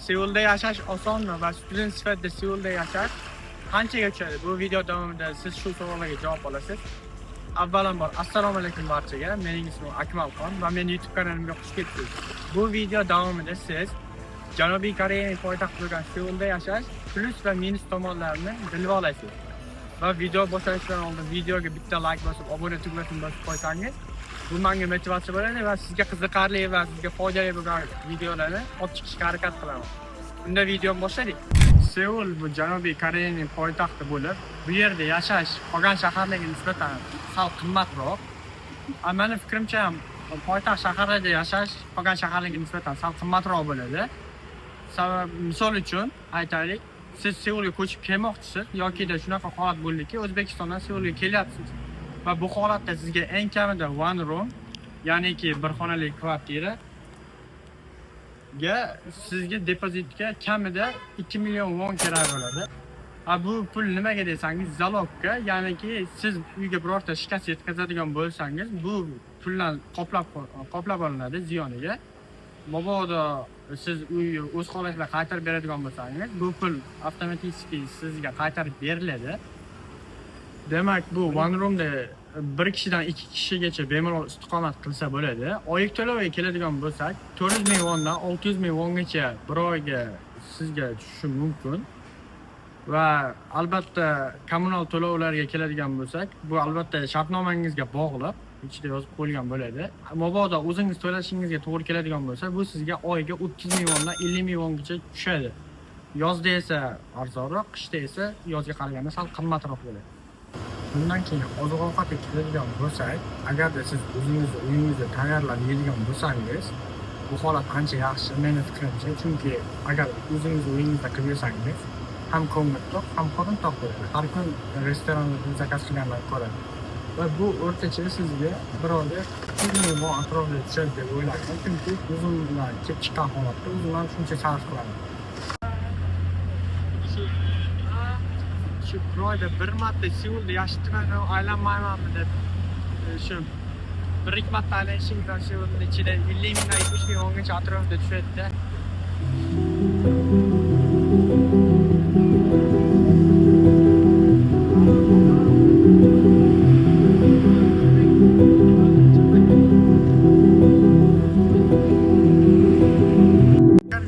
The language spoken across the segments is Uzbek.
Seulda yashash osonmi va student sifatida Seulda yashash qanchaga tushadi? Bu video davomida siz shu savollarga javob olasiz. Avvalambor assalomu alaykum barchaga. Mening ismim Akmalxon va meni YouTube kanalimga xush kelibsiz. Bu video davomida siz Janubiy Koreyaning poytaxti bo'lgan Seulda yashash plus va minus tomonlarini bilib olasiz. Va video boshlanishdan oldin videoga bitta like bosib, obuna tugmasini bosib qo'ysangiz, bu menga motivatsiya bo'ladi va sizga qiziqarli va sizga foydali bo'lgan videolarni olib chiqishga harakat qilaman. Unda videoni boshladik. Seul bu Janubiy Koreyaning poytaxti bo'lib, bu yerda yashash qolgan shaharlarga nisbatan sal qimmatroq. Mening fikrimcha ham poytaxt shaharlarda yashash qolgan shaharlarga nisbatan sal qimmatroq bo'ladi. Sabab misol uchun aytaylik, siz Seulga ko'chib kelmoqchisiz yoki shunaqa holat bo'ldiki, O'zbekistondan Seulga kelyapsiz. Va bu holatda sizga eng kamida one room, ya'niki bir xonali kvartira ga sizga depozitga kamida 2 million won kerak bo'ladi. Bu pul nimaga desangiz, zalogga, ya'niki siz uyga birorta shikast yetkazadigan bo'lsangiz, bu puldan qoplab olinadi ziyoniga. Mabodo siz uyni o'z holatida qaytarib beradigan bo'lsangiz, bu pul avtomatik sizga qaytarib beriladi. Demak, bu one roomda bir kishidan 2 kishigacha bemalol istiqomat qilsa bo'ladi. Oylik to'lovga keladigan bo'lsak, 400 ming wondan 600 ming wongacha bir oyga sizga tushishi mumkin. Va albatta kommunal to'lovlarga keladigan bo'lsak, bu albatta shartnomangizga bog'liq, ichida yozib qo'yilgan bo'ladi. Mabodo o'zingiz to'lashingizga to'g'ri keladigan bo'lsa, bu sizga oyiga 30 ming wondan 50 ming wongacha tushadi. Yozda esa arzonroq, qishda esa yozga qaraganda sal qimmatroq bo'ladi. Bundan keyin oziq-ovqatga keladigan bo'lsak, agarda siz o'zingizni uyingizda tayyorlab yeydigan bo'lsangiz, bu holat ancha yaxshi meni fikrimcha, chunki agar o'zingiz uyingizda qilib yesangiz, ham ko'ngil to'q, ham qorin to'q bo'ladi. Har kun restoranlarda zakaz qilgandan ko'ra. Va bu o'rtacha sizga bir oyda 100 ming won atrofida tushadi deb o'ylayman, chunki o'zim bilan kelib chiqqan holatda o'zim ham shuncha sarf qilaman. Shu oyda bir marta Seulda yashashdan aylanmaymanmi deb shu bir-ikki marta aylanishimdan Seulning ichida 50 mingdan 70 ming wongacha atrofida tushadi-da.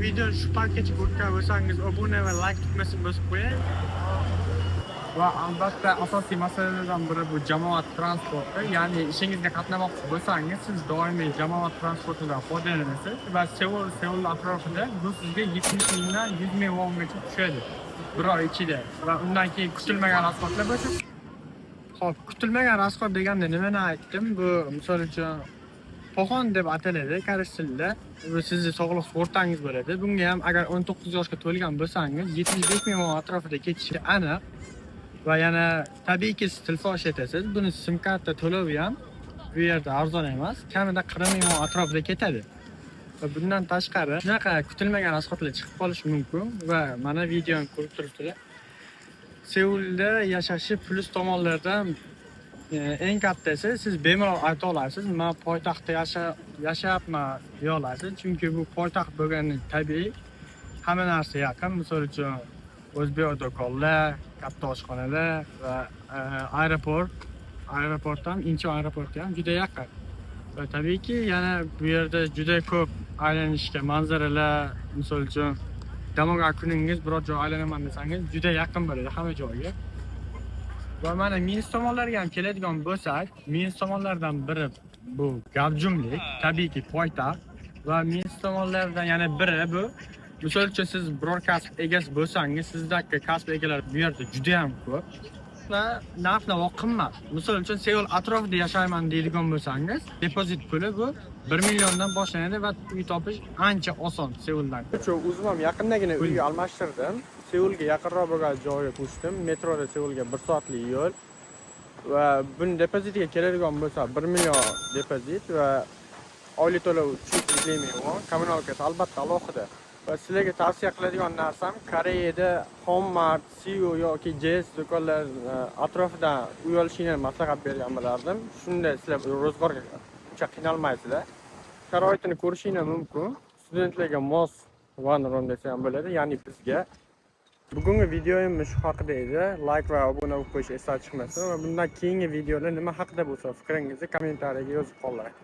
Video shu paytgacha ko'rgan bo'lsangiz, obuna va like tugmasini bosib qo'ying. Va albatta asosiy masalalardan biri bu jamoat transporti. Ya'ni ishingizga qatnamoqchi bo'lsangiz, siz doimiy jamoat transportidan foydalanasiz va Seul atrofida bu sizga 70 mingdan 100 ming wongacha tushadi bir oy ichida. Va undan keyin kutilmagan rasxodlar bo'lsa, xo'p, kutilmagan rasxod deganda nimani aytdim? Bu misol uchun pohon deb ataladi koreys tilida. Bu sizning sog'liq sug'urtangiz bo'ladi. Bunga ham agar 19 yoshga to'lgan bo'lsangiz, 75 ming won atrofida ketishi aniq. Va yana tabiiyki siz telefon ishlatasiz. Buni sim karta to'lovi ham bu yerda arzon emas, kamida 40 ming won atrofida ketadi. Va bundan tashqari shunaqa kutilmagan rasxodlar chiqib qolishi mumkin va mana videoni ko'rib turibsizlar. Seulda yashashi plus tomonlardan eng kattasi, siz bemalol ayta olasiz, men poytaxtda yashayapman deya olasiz, chunki bu poytaxt bo'lgani tabiiy, hamma narsa yaqin. Misol uchun o'zbek do'konlar, katta oshxonalar va aeroportdan Incheon aeroporti ham juda yaqin. Va tabiiyki, yana bu yerda juda ko'p aylanishga manzaralar, misol uchun dam olgan kuningiz biror joy aylanaman desangiz, juda yaqin bo'ladi hamma joyga. Va mana minus tomonlarga ham keladigan bo'lsak, minus tomonlardan biri bu gavjumlik, tabiiyki poytaxt va minus tomonlardan yana biri bu, misol uchun siz biror kasb egasi bo'lsangiz, sizdagi kasb egalari bu yerda juda ham ko'p va narx-navo qimmat. Misol uchun Seul atrofida yashayman deydigan bo'lsangiz, depozit puli bu 1 milliondan boshlanadi va uy topish ancha oson Seuldan. O'zim ham yaqindagina uyga almashtirdim. Seulga yaqinroq bo'lgan joyga ko'chdim. Metroda Seulga 1 soatlik yo'l. Va buni depozitiga keladigan bo'lsa 1 million depozit va oylik to'lov 350 ming won. Kommunalkasi albatta alohida. Va sizlarga tavsiya qiladigan narsam, Koreyada Homemart, Siu yoki JS do'konlar atrofidan uy olishingni maslahat bergan bo'lardim. Shunda sizlar ro'zg'orga uncha qiynalmaysizlar. Sharoitini ko'rishingiz mumkin. Studentlarga mos one room desa ham bo'ladi, ya'ni bizga. Bugungi videomiz shu haqida edi. Like va obuna bo'lib qo'yish esdan chiqmasin va bundan keyingi videoda nima haqida bo'lsa fikringizni kommentariyaga yozib qoldiring.